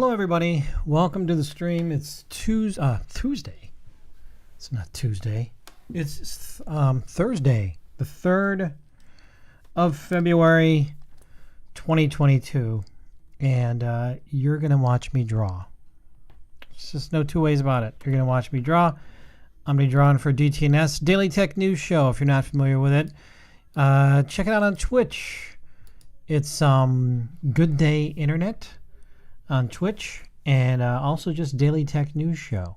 Hello, everybody. Welcome to the stream. It's Tuesday. It's not Tuesday. It's Thursday, the 3rd of February, 2022. And you're going to watch me draw. There's just no two ways about it. You're going to watch me draw. I'm going to be drawing for DTNS, Daily Tech News Show, if you're not familiar with it. Check it out on Twitch. It's Good Day Internet on Twitch, and also just Daily Tech News Show.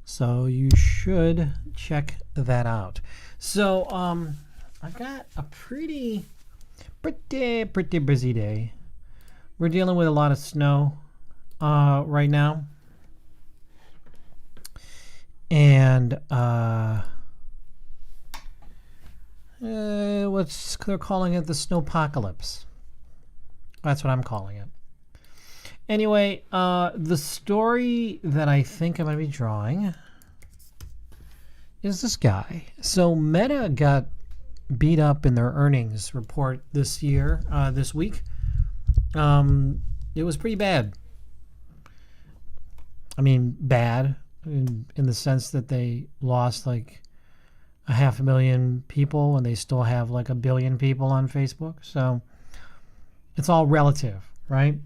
So you should check that out. So I've got a pretty busy day. We're dealing with a lot of snow right now. And they're calling it the snowpocalypse. That's what I'm calling it. Anyway, the story that I think I'm going to be drawing is this guy. So Meta got beat up in their earnings report this week. It was pretty bad. I mean, bad in the sense that they lost like 500,000 people and they still have like 1 billion people on Facebook. So it's all relative, right?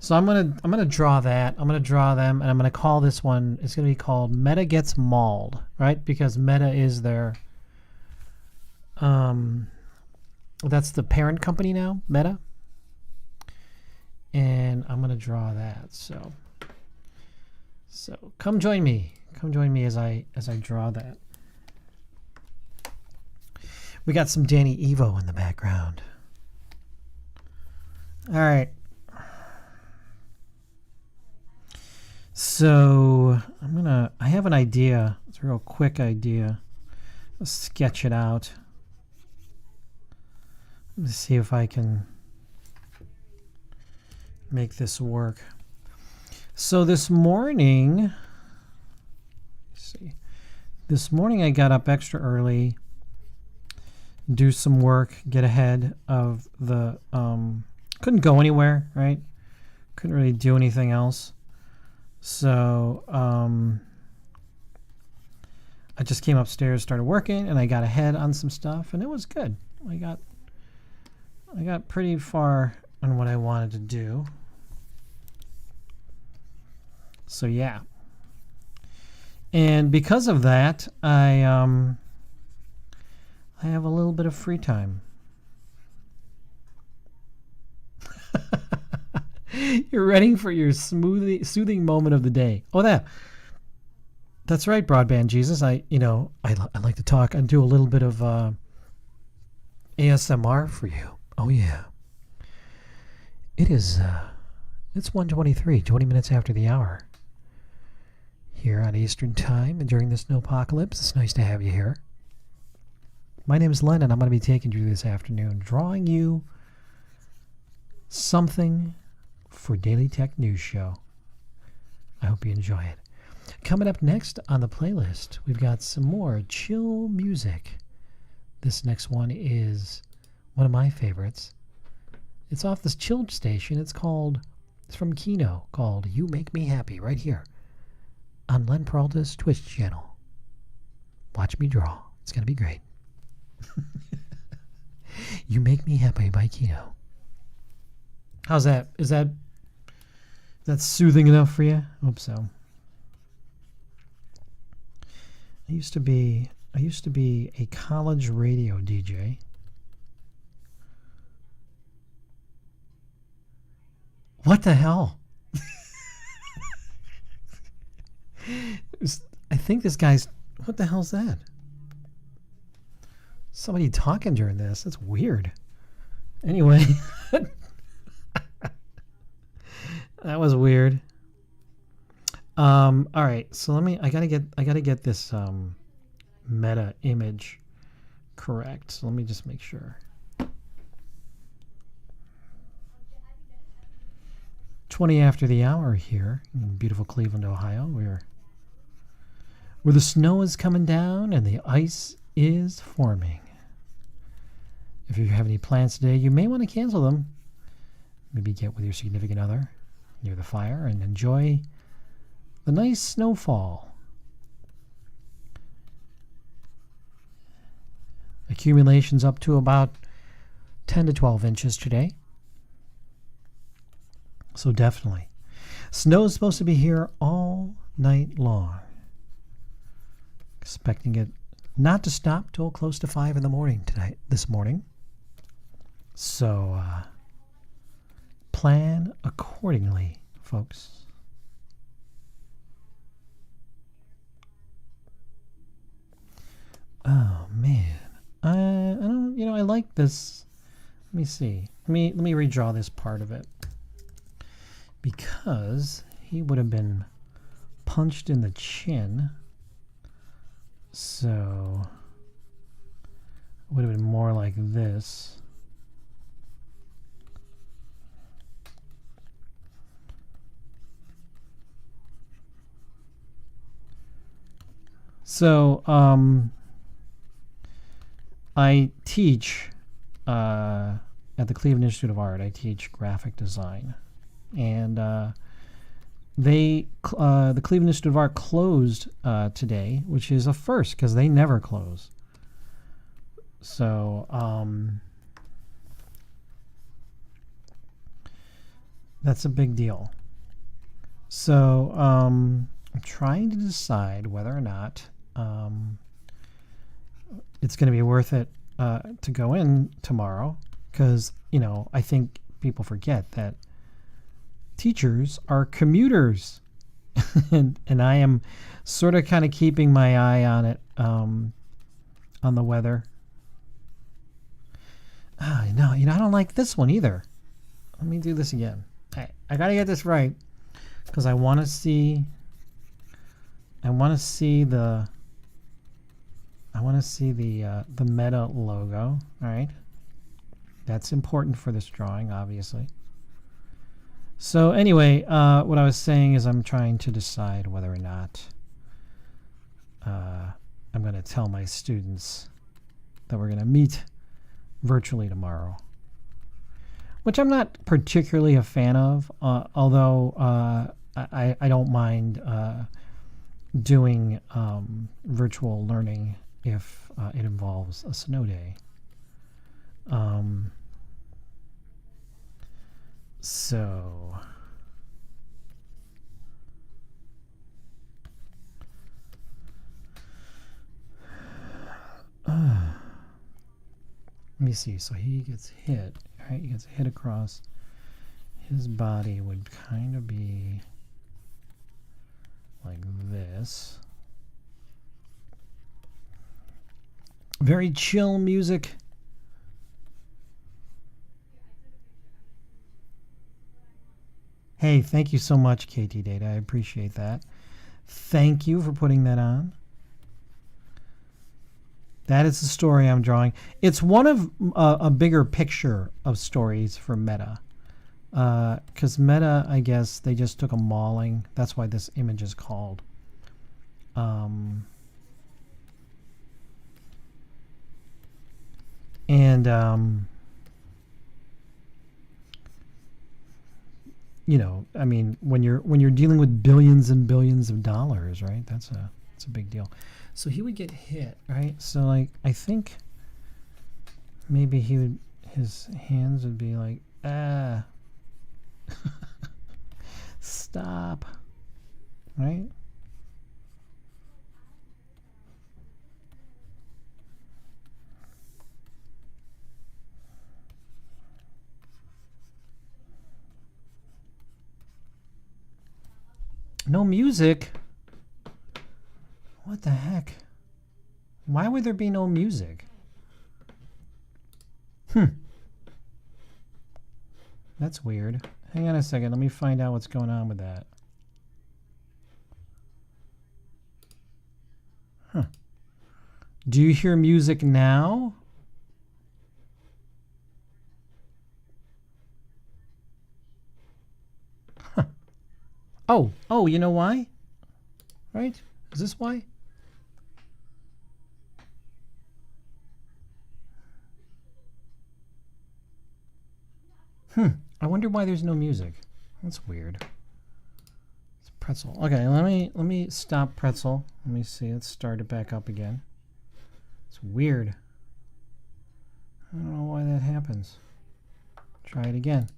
So I'm gonna draw that. I'm gonna draw them, and I'm gonna call this one. It's gonna be called Meta Gets Mauled, right? Because Meta is their that's the parent company now, Meta. And I'm gonna draw that. So come join me. Come join me as I draw that. We got some Danny Evo in the background. All right. So I have an idea. It's a real quick idea. Let's sketch it out. Let's see if I can make this work. So this morning I got up extra early, do some work, get ahead of the, couldn't go anywhere, right? Couldn't really do anything else. So I just came upstairs, started working, and I got ahead on some stuff, and it was good. I got pretty far on what I wanted to do. So yeah. And because of that, I have a little bit of free time. You're ready for your soothing moment of the day. Oh, that's right, Broadband Jesus. I like to talk and do a little bit of ASMR for you. Oh yeah. It's 1:23, 20 minutes after the hour. Here on Eastern Time and during the snowpocalypse. It's nice to have you here. My name is Len, and I'm going to be taking you this afternoon, drawing you something for Daily Tech News Show. I hope you enjoy it. Coming up next on the playlist, we've got some more chill music. This next one is one of my favorites. It's off this chilled station. It's from Kino, called You Make Me Happy, right here on Len Peralta's Twitch channel. Watch me draw. It's going to be great. You Make Me Happy by Kino. How's that? Is that soothing enough for you? I hope so. I used to be a college radio DJ. What the hell? I think this guy's... What the hell's that? Somebody talking during this. That's weird. Anyway. That was weird. All right. So I gotta get this meta image correct. So let me just make sure. 20 after the hour here in beautiful Cleveland, Ohio, where the snow is coming down and the ice is forming. If you have any plans today, you may want to cancel them. Maybe get with your significant other. near the fire and enjoy the nice snowfall. Accumulation's up to about 10 to 12 inches today. So definitely. Snow's supposed to be here all night long. Expecting it not to stop till close to 5 in the morning this morning. So plan accordingly, folks. Oh man, I don't, I like this. Let me see. Let me redraw this part of it, because he would have been punched in the chin. So it would have been more like this. So I teach at the Cleveland Institute of Art. I teach graphic design, and the Cleveland Institute of Art closed today, which is a first because they never close. So that's a big deal. So I'm trying to decide whether or not it's going to be worth it to go in tomorrow, because I think people forget that teachers are commuters, and I am sort of kind of keeping my eye on it, on the weather. No, I don't like this one either. Let me do this again. I got to get this right, because I want to see the Meta logo. All right, that's important for this drawing, obviously. So anyway, what I was saying is I'm trying to decide whether or not I'm going to tell my students that we're going to meet virtually tomorrow, which I'm not particularly a fan of, although I don't mind doing virtual learning if it involves a snow day. So let me see. So he gets hit, right? He gets hit across. His body would kind of be like this. Very chill music. Hey, thank you so much, KT Data. I appreciate that. Thank you for putting that on. That is the story I'm drawing. It's one of a bigger picture of stories for Meta. Because Meta, I guess, they just took a mauling. That's why this image is called. I mean, when you're dealing with billions and billions of dollars, right? That's a big deal. So he would get hit, right? So like, I think maybe his hands would be like, stop, right? No music? What the heck? Why would there be no music? That's weird. Hang on a second. Let me find out what's going on with that. Do you hear music now? Oh, you know why? Right? Is this why? I wonder why there's no music. That's weird. Pretzel. Okay, let me stop Pretzel. Let me see. Let's start it back up again. It's weird. I don't know why that happens. Try it again.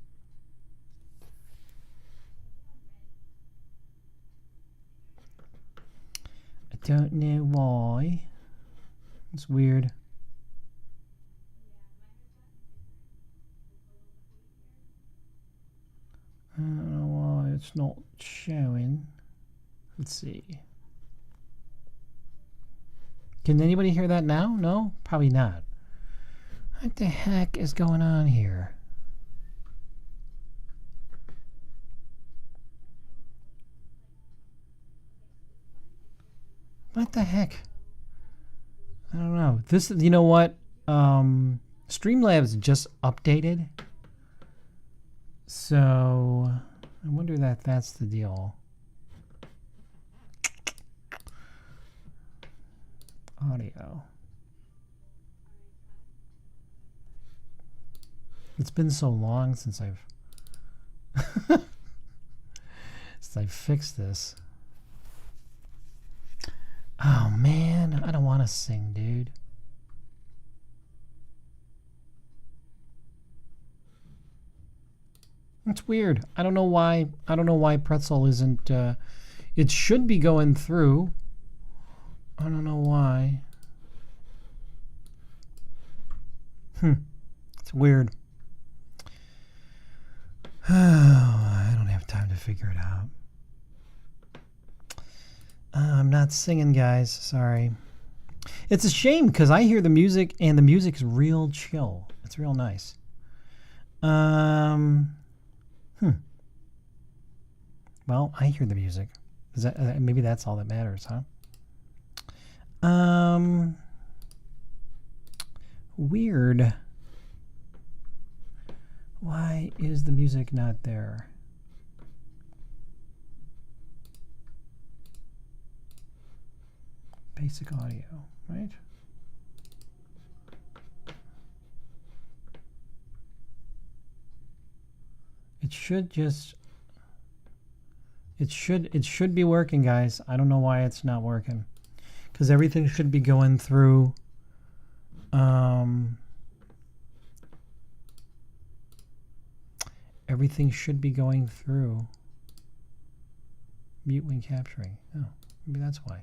I don't know why. It's weird. I don't know why it's not showing. Let's see. Can anybody hear that now? No? Probably not. What the heck is going on here? What the heck? I don't know. This, you know what? Streamlabs just updated. So I wonder if that's the deal. Audio. It's been so long since I've fixed this. Oh man, I don't want to sing, dude. It's weird. I don't know why. I don't know why Pretzel isn't. It should be going through. I don't know why. It's weird. I don't have time to figure it out. I'm not singing, guys. Sorry. It's a shame because I hear the music and the music is real chill. It's real nice. Well, I hear the music. Is that maybe that's all that matters, huh? Weird. Why is the music not there? Basic audio, right? It should just it should be working, guys. I don't know why it's not working. Because everything should be going through everything should be going through mute when capturing. Oh, maybe that's why.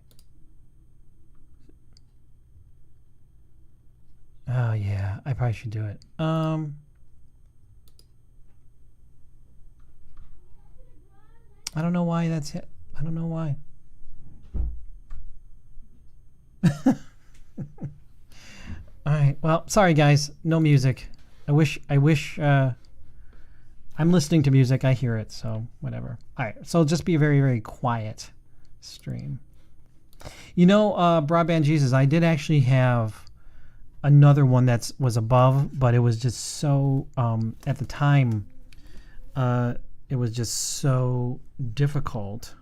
Oh yeah, I probably should do it. I don't know why that's it. I don't know why. All right. Well, sorry guys, no music. I wish I'm listening to music. I hear it, so whatever. All right. So just be a very, very quiet stream. You know, Broadband Jesus, I did actually have another one that was above, but it was just so at the time it was just so difficult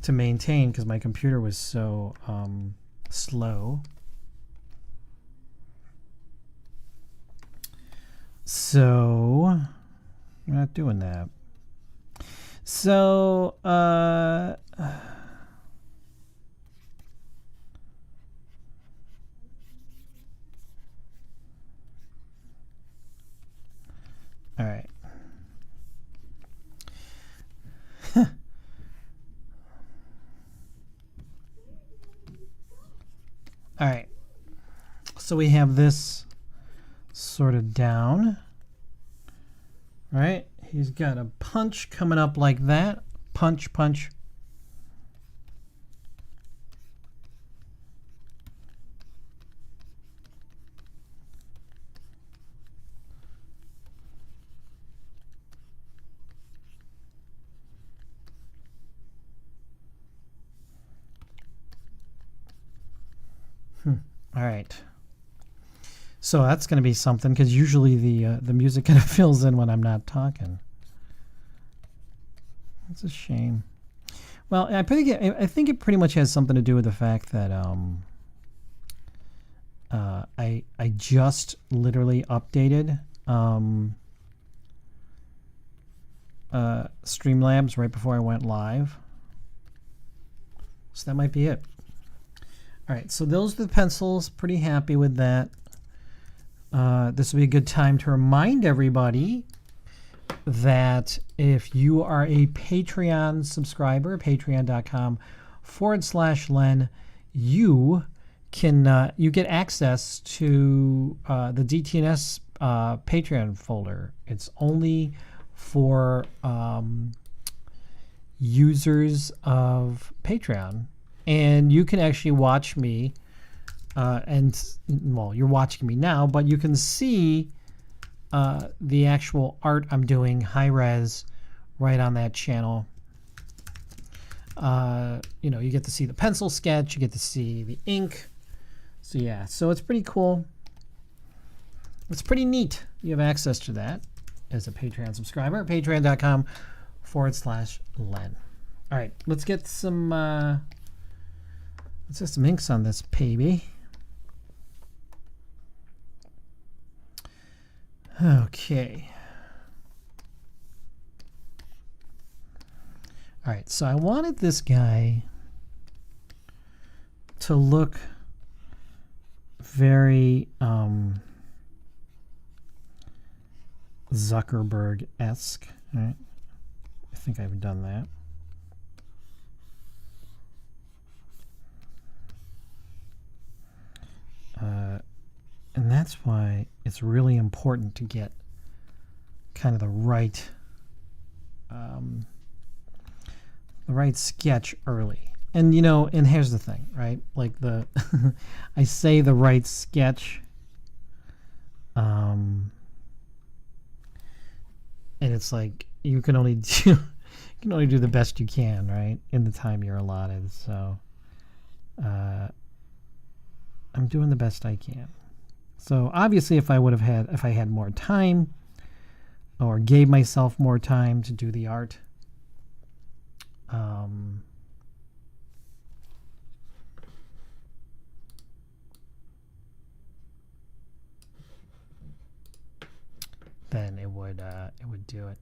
to maintain because my computer was so slow. So we're not doing that. So all right. All right. So we have this sort of down. Right? He's got a punch coming up like that. Punch, punch. All right. So that's going to be something because usually the music kind of fills in when I'm not talking. That's a shame. Well, I think it pretty much has something to do with the fact that I just literally updated Streamlabs right before I went live. So that might be it. All right, so those are the pencils. Pretty happy with that. This will be a good time to remind everybody that if you are a Patreon subscriber, patreon.com/Len, you can you get access to the DTNS Patreon folder. It's only for users of Patreon, and you can actually watch me. Well, you're watching me now, but you can see the actual art I'm doing high res right on that channel. You know, you get to see the pencil sketch, you get to see the ink. So yeah, so it's pretty cool. It's pretty neat. You have access to that as a Patreon subscriber, patreon.com/Len. All right, let's get some inks on this baby. Okay. All right, so I wanted this guy to look very Zuckerberg-esque. All right. I think I've done that. And that's why it's really important to get kind of the right sketch early. And you know, and here's the thing, right? Like the I say the right sketch, and it's like you can only do the best you can, right, in the time you're allotted. So I'm doing the best I can. So obviously, if I had more time, or gave myself more time to do the art, then it would do it.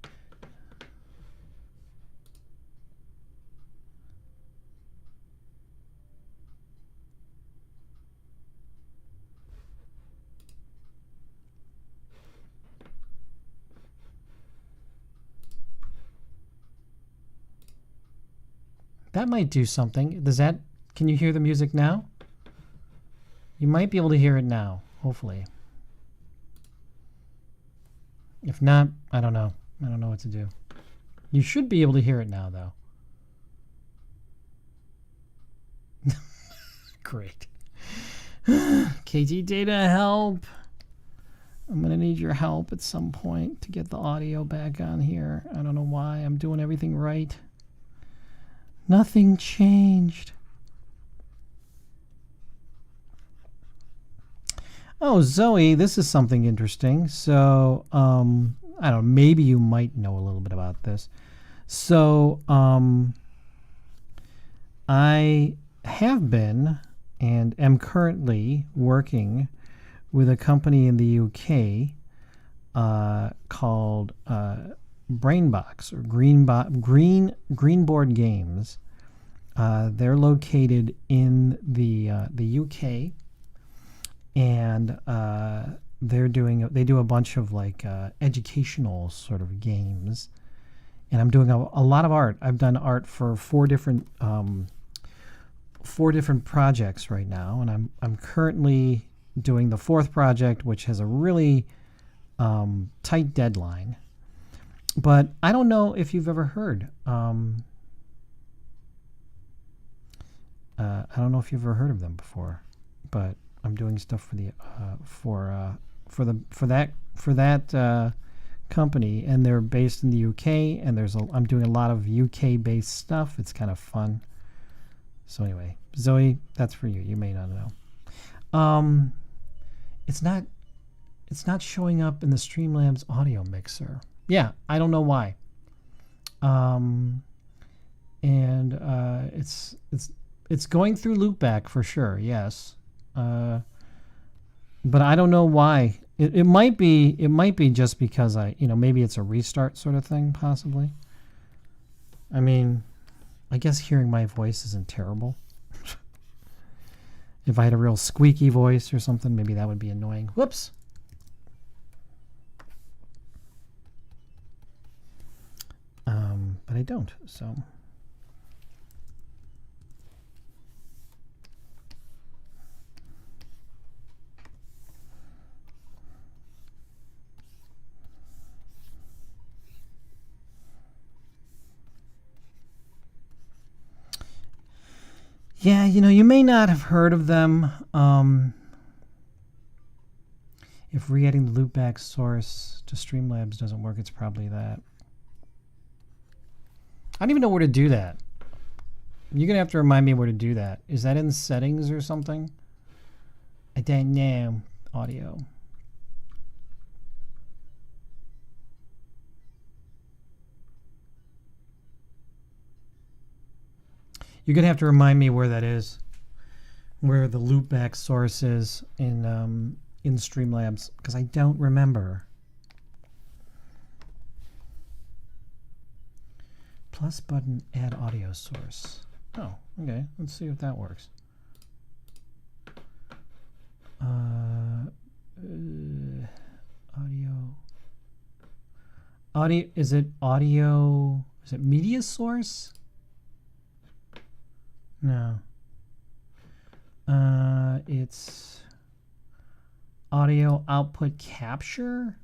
That might do something. Can you hear the music now? You might be able to hear it now, hopefully. If not, I don't know. I don't know what to do. You should be able to hear it now, though. Great. KT Data, help. I'm going to need your help at some point to get the audio back on here. I don't know why. I'm doing everything right. Nothing changed. Oh, Zoe, this is something interesting. So, I don't know, maybe you might know a little bit about this. So, I have been and am currently working with a company in the UK called Brainbox or Greenboard Games. They're located in the UK, and they do a bunch of like educational sort of games, and I'm doing a lot of art. I've done art for four different projects right now, and I'm currently doing the fourth project, which has a really tight deadline. But I don't know if you've ever heard. I don't know if you've ever heard of them before, but I'm doing stuff for the for that company, and they're based in the UK. And I'm doing a lot of UK based stuff. It's kind of fun. So anyway, Zoe, that's for you. You may not know. It's not showing up in the Streamlabs audio mixer. Yeah, I don't know why. It's going through loopback for sure. Yes. But I don't know why It might be just because maybe it's a restart sort of thing, possibly. I mean, I guess hearing my voice isn't terrible. If I had a real squeaky voice or something, maybe that would be annoying. Whoops. But I don't, so. Yeah, you may not have heard of them. If re-adding the loopback source to Streamlabs doesn't work, it's probably that. I don't even know where to do that. You're going to have to remind me where to do that. Is that in settings or something? I don't know. Audio. You're going to have to remind me where that is. Where the loopback source is in Streamlabs, because I don't remember. Plus button, add audio source. Oh, okay. Let's see if that works. Audio. Is it audio? Is it media source? No. It's audio output capture?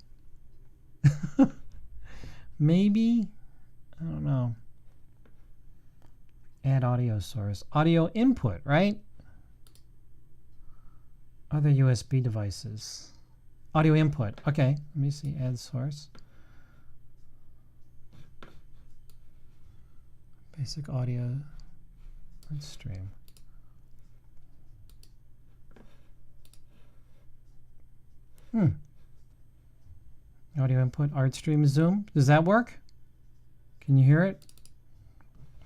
Maybe? I don't know. Add audio source. Audio input, right? Other USB devices. Audio input. Okay, let me see. Add source. Basic audio. Let's stream. Audio input, ArtStream, Zoom. Does that work? Can you hear it?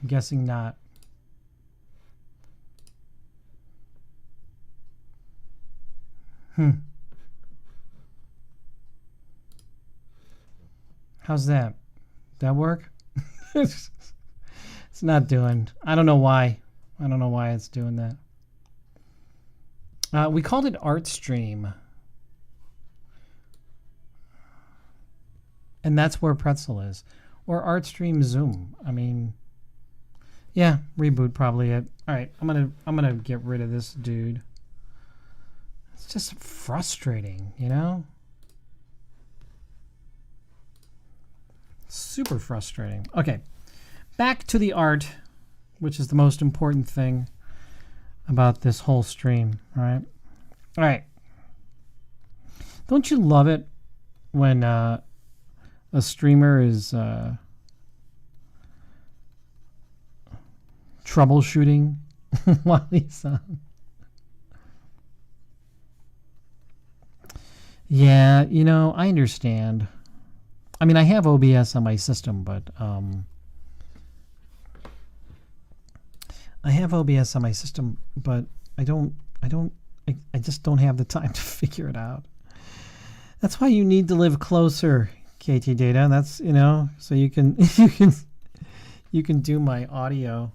I'm guessing not. How's that? That work? It's not doing. I don't know why. I don't know why it's doing that. We called it ArtStream. And that's where Pretzel is. Or ArtStream Zoom. I mean, yeah, reboot probably it. All right, I'm gonna get rid of this dude. It's just frustrating, Super frustrating. Okay, back to the art, which is the most important thing about this whole stream. All right. Don't you love it when a streamer is troubleshooting while he's on? Yeah, I understand. I mean, I have OBS on my system, but I just don't have the time to figure it out. That's why you need to live closer, KT Data. That's, so you can you can do my audio.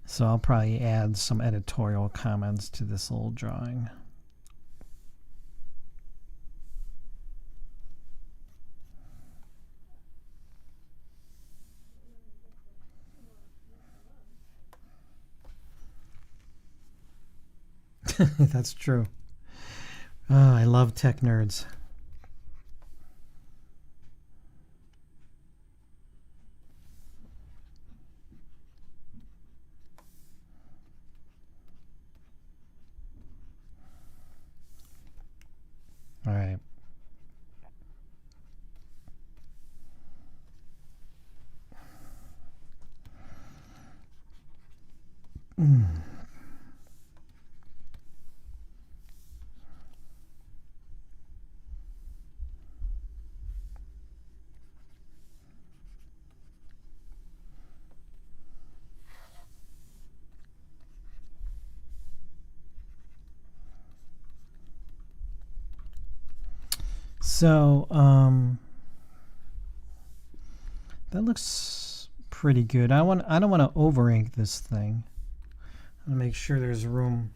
So I'll probably add some editorial comments to this little drawing. That's true. Oh, I love tech nerds. All right. So, that looks pretty good. I don't want to over ink this thing. I'm gonna make sure there's room.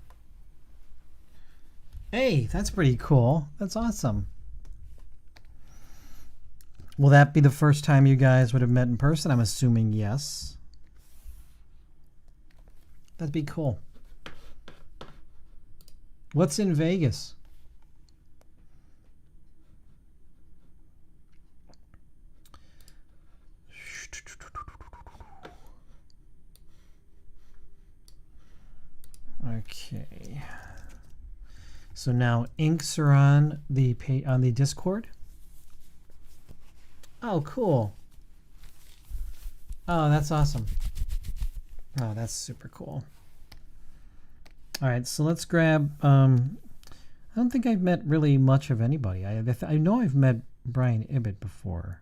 Hey, that's pretty cool. That's awesome. Will that be the first time you guys would have met in person? I'm assuming yes. That'd be cool. What's in Vegas? Okay. So now inks are on the Discord. Oh, cool. Oh, that's awesome. Oh, that's super cool. All right, so let's grab. I don't think I've met really much of anybody. I know I've met Brian Ibbett before.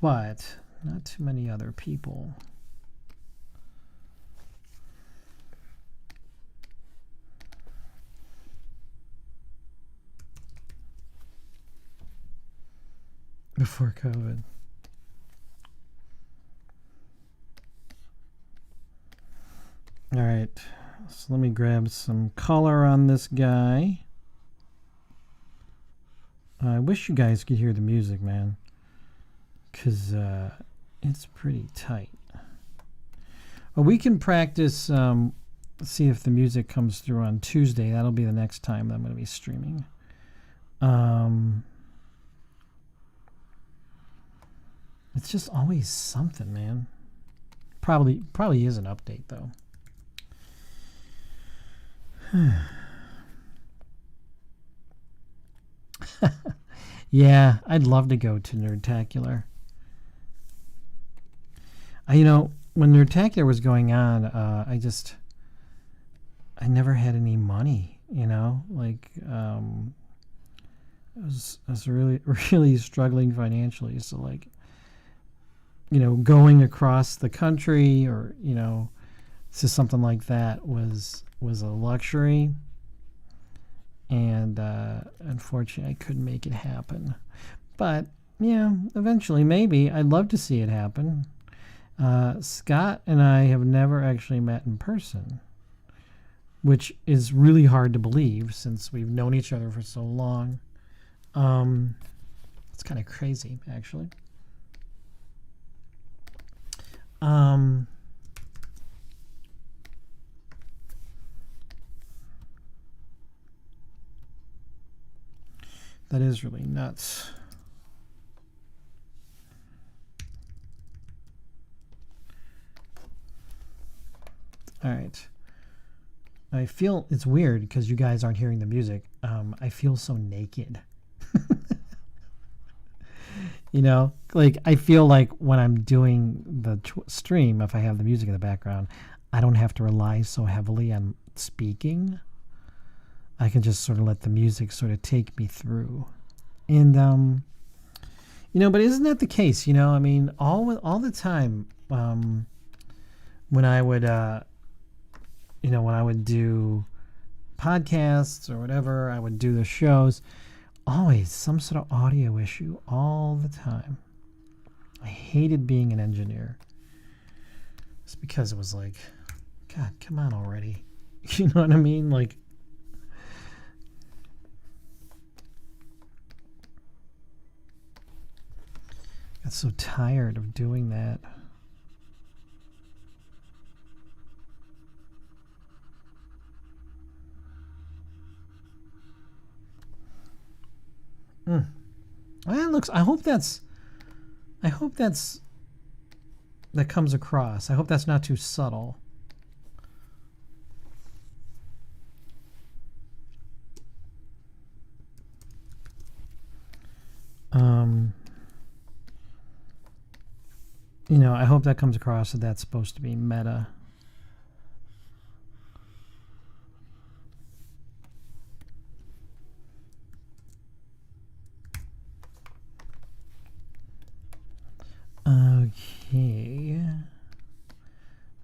But not too many other people. Before COVID. All right, so let me grab some color on this guy. I wish you guys could hear the music, man, because it's pretty tight. Well, we can practice, see if the music comes through on Tuesday. That'll be the next time that I'm going to be streaming. It's just always something, man. Probably is an update, though. Yeah, I'd love to go to Nerdtacular. You know, when Nerdtacular was going on, I never had any money, you know? Like, I was really, really struggling financially. So, like, you know, going across the country or, you know, to something like that was a luxury. And unfortunately, I couldn't make it happen. But, yeah, eventually, maybe. I'd love to see it happen. Scott and I have never actually met in person, which is really hard to believe since we've known each other for so long. It's kind of crazy, actually. That is really nuts. All right. I feel it's weird because you guys aren't hearing the music. I feel so naked. You know, like I feel like when I'm doing the stream, if I have the music in the background, I don't have to rely so heavily on speaking. I can just sort of let the music sort of take me through. And, you know, but isn't that the case? You know, I mean, all the time when I would, you know, when I would do podcasts or whatever, I would do the shows, always some sort of audio issue all the time. I hated being an engineer. It's because it was like, God, come on already. You know what I mean? Like, I got so tired of doing that. That looks. I hope that comes across. I hope that's not too subtle. You know, I hope that comes across that that's supposed to be meta. Okay.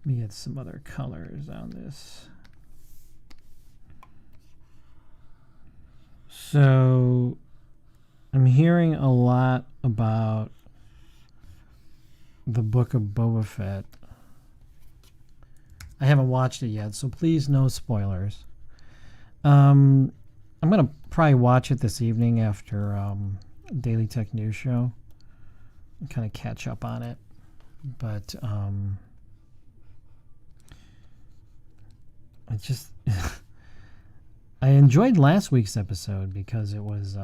Let me get some other colors on this. So I'm hearing a lot about the Book of Boba Fett. I haven't watched it yet, so please no spoilers. I'm going to probably watch it this evening after Daily Tech News Show and kind of catch up on it. But I just I enjoyed last week's episode because it was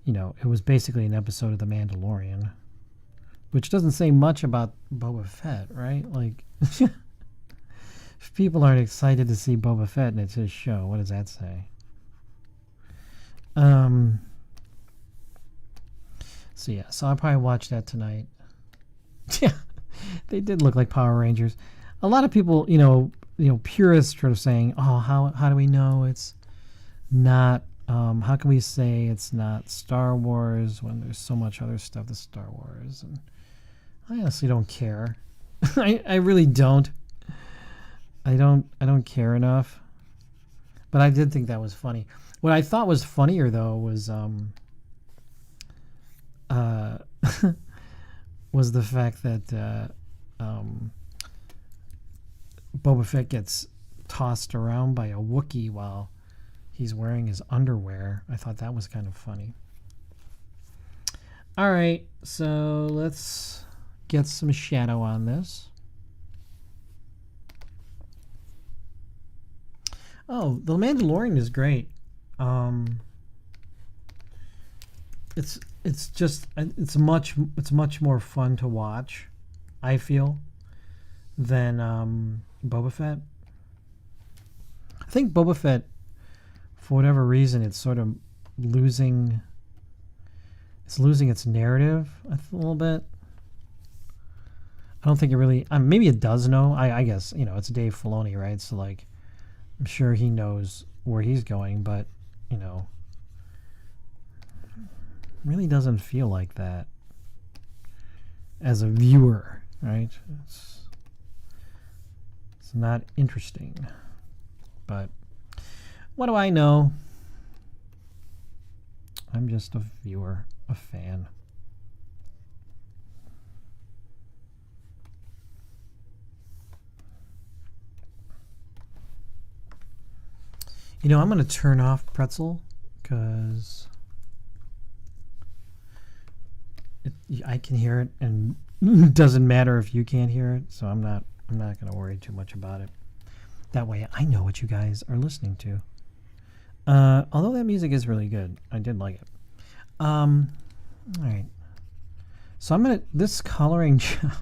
it was basically an episode of The Mandalorian, which doesn't say much about Boba Fett, right? Like, if people aren't excited to see Boba Fett and it's his show, what does that say? So I'll probably watch that tonight. Yeah, they did look like Power Rangers. A lot of people, purists sort of saying, "Oh, how do we know it's not? How can we say it's not Star Wars when there's so much other stuff that's Star Wars?" And I honestly don't care. I really don't. I don't care enough. But I did think that was funny. What I thought was funnier though was was the fact that Boba Fett gets tossed around by a Wookiee while he's wearing his underwear. I thought that was kind of funny. All right, so let's get some shadow on this. Oh, The Mandalorian is great. It's much more fun to watch, I feel, than Boba Fett. I think Boba Fett, for whatever reason, it's sort of losing its narrative a little bit. I don't think it really. Maybe it does know. I guess it's Dave Filoni, right? So like, I'm sure he knows where he's going, but really doesn't feel like that as a viewer, right? It's not interesting. But what do I know? I'm just a viewer, a fan. I'm going to turn off Pretzel because I can hear it, and it doesn't matter if you can't hear it. So I'm not going to worry too much about it. That way, I know what you guys are listening to. Although that music is really good, I did like it. All right. So this coloring job.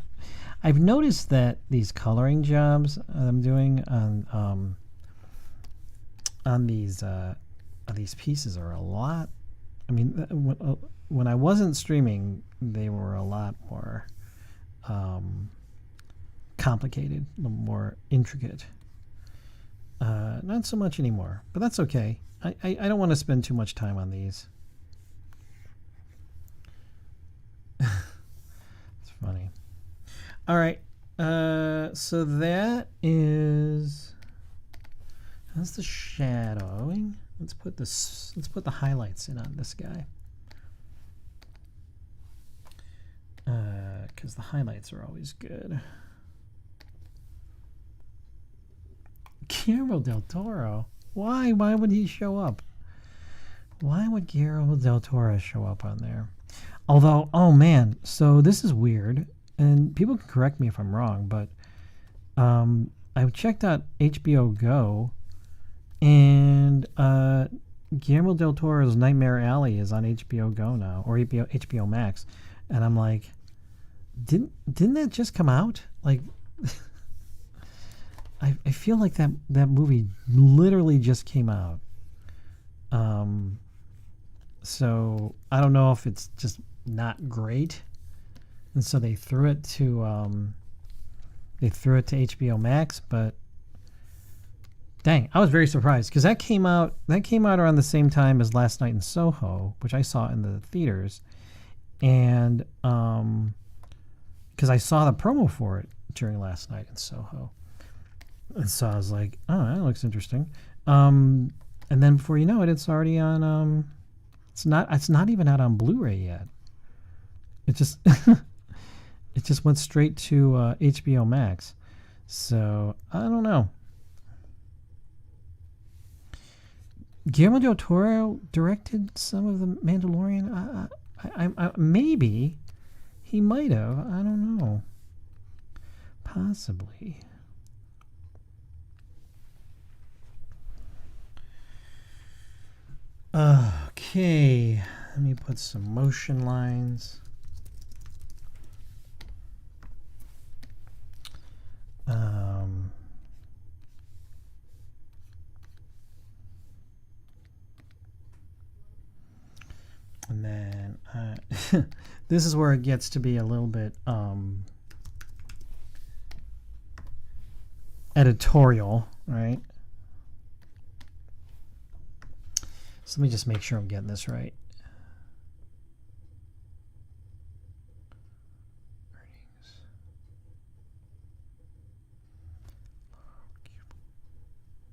I've noticed that these coloring jobs I'm doing on these pieces are a lot. I mean, when I wasn't streaming, they were a lot more complicated, a little more intricate. Not so much anymore, but that's okay. I don't want to spend too much time on these. It's funny. All right. So that's the shadowing. Let's put the highlights in on this guy. Because the highlights are always good. Guillermo del Toro. Why? Why would he show up? Why would Guillermo del Toro show up on there? Although, oh man, so this is weird, and people can correct me if I'm wrong, but I checked out HBO Go, and Guillermo del Toro's Nightmare Alley is on HBO Go now, or HBO Max, and I'm like, didn't that just come out? Like, I feel like that movie literally just came out. So I don't know if it's just not great, and so they threw it to HBO Max. But dang, I was very surprised because that came out around the same time as Last Night in Soho, which I saw in the theaters, and because I saw the promo for it during last night in Soho. And so I was like, oh, that looks interesting. And then before you know it, it's already on. It's not even out on Blu-ray yet. It just it just went straight to HBO Max. So I don't know. Guillermo del Toro directed some of the Mandalorian. I maybe he might have. I don't know. Possibly. Okay, let me put some motion lines. And then this is where it gets to be a little bit editorial, right? So let me just make sure I'm getting this right. Earnings.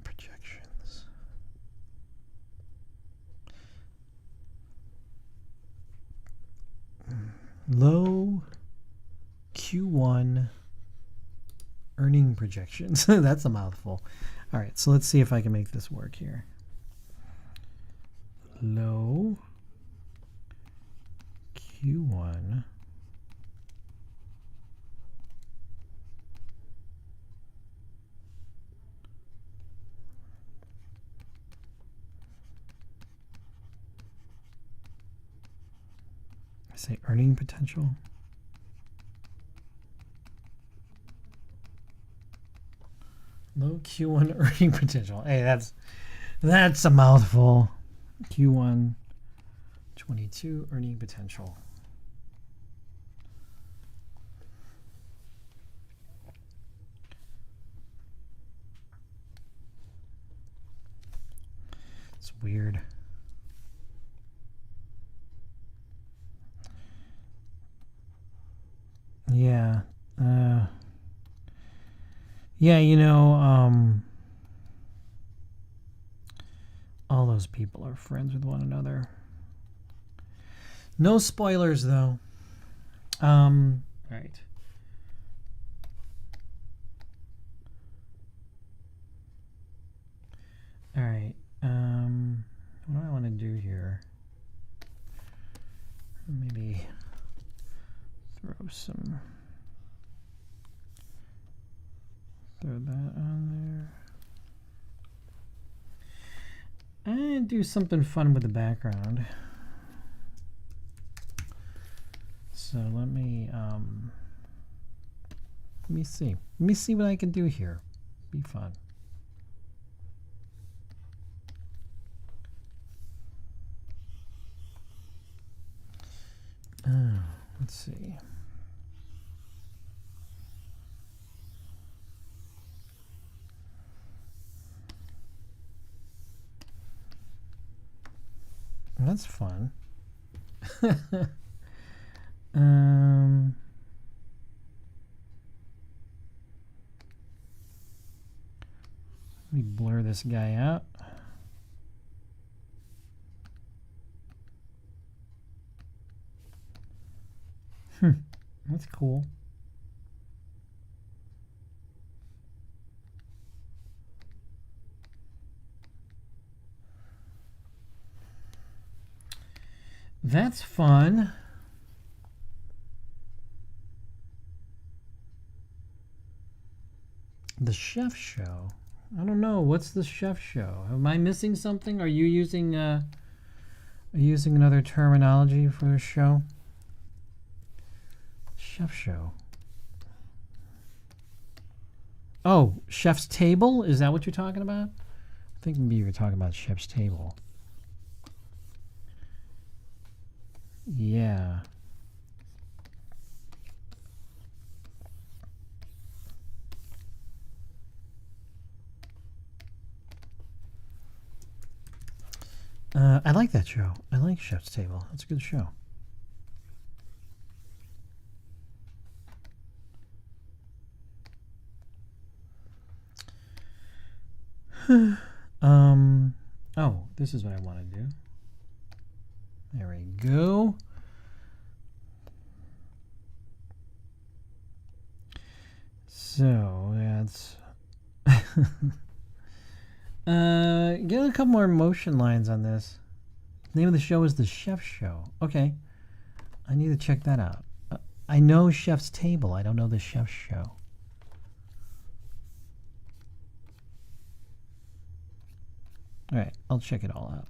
Projections. Low Q1 earning projections. That's a mouthful. All right, so let's see if I can make this work here. Low Q1 I say earning potential. Low Q1 earning potential. Hey, that's a mouthful. Q1 22 earning potential. It's weird. Yeah. Yeah, you know, all those people are friends with one another. No spoilers, though. Right. All right. What do I want to do here? Maybe throw that on there. And do something fun with the background. So let me see. Let me see what I can do here. Be fun. Let's see. That's fun. Let me blur this guy out. That's cool. That's fun. The chef show. I don't know. What's the chef show? Am I missing something? Are you using another terminology for the show? Chef show. Oh, chef's table? Is that what you're talking about? I think maybe you were talking about chef's table. Yeah. I like that show. I like Chef's Table. That's a good show. Oh, this is what I want to do. There we go. So that's get a couple more motion lines on this. The name of the show is The Chef Show. Okay, I need to check that out. I know Chef's Table. I don't know The Chef Show. All right, I'll check it all out.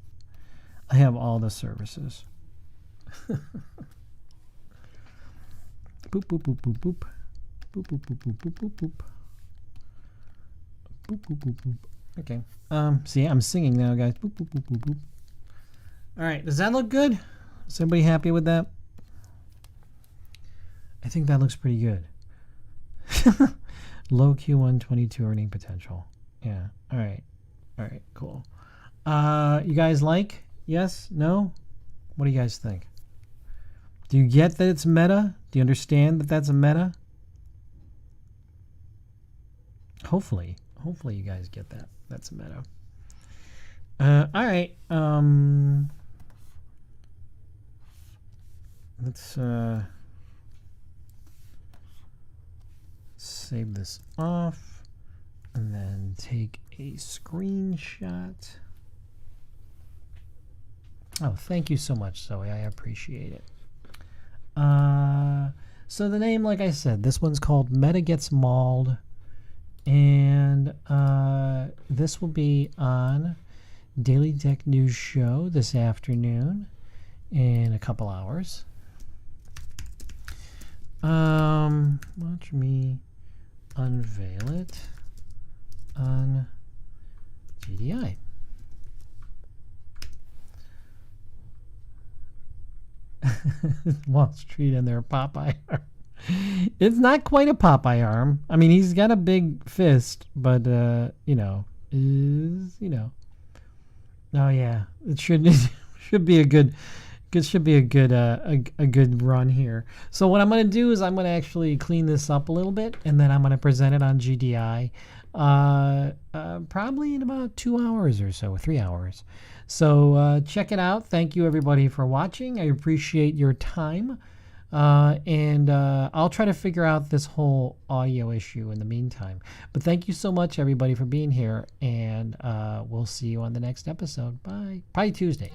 I have all the services. Boop, boop, boop, boop, boop. Boop, boop, boop, boop, boop, boop, boop. Boop, boop, boop, boop. Okay. See, I'm singing now, guys. Boop, boop, boop, boop, boop. All right, does that look good? Is everybody happy with that? I think that looks pretty good. Low Q1 22 earning potential. Yeah. All right. All right, cool. You guys like? Yes? No? What do you guys think? Do you get that it's meta? Do you understand that that's a meta? Hopefully you guys get that. That's a meta. All right. Let's save this off and then take a screenshot. Oh, thank you so much, Zoe. I appreciate it. So the name, like I said, this one's called Meta Gets Mauled. And this will be on Daily Tech News Show this afternoon in a couple hours. Watch me unveil it on GDI. Wall Street and their Popeye arm. It's not quite a Popeye arm. I mean, he's got a big fist, but you know, Oh yeah, it should be a good run here. So what I'm going to do is I'm going to actually clean this up a little bit, and then I'm going to present it on GDI probably in about 2 hours or so, 3 hours. So check it out. Thank you everybody for watching. I appreciate your time. And I'll try to figure out this whole audio issue in the meantime. But thank you so much, everybody, for being here. And we'll see you on the next episode. Bye. Probably Tuesday.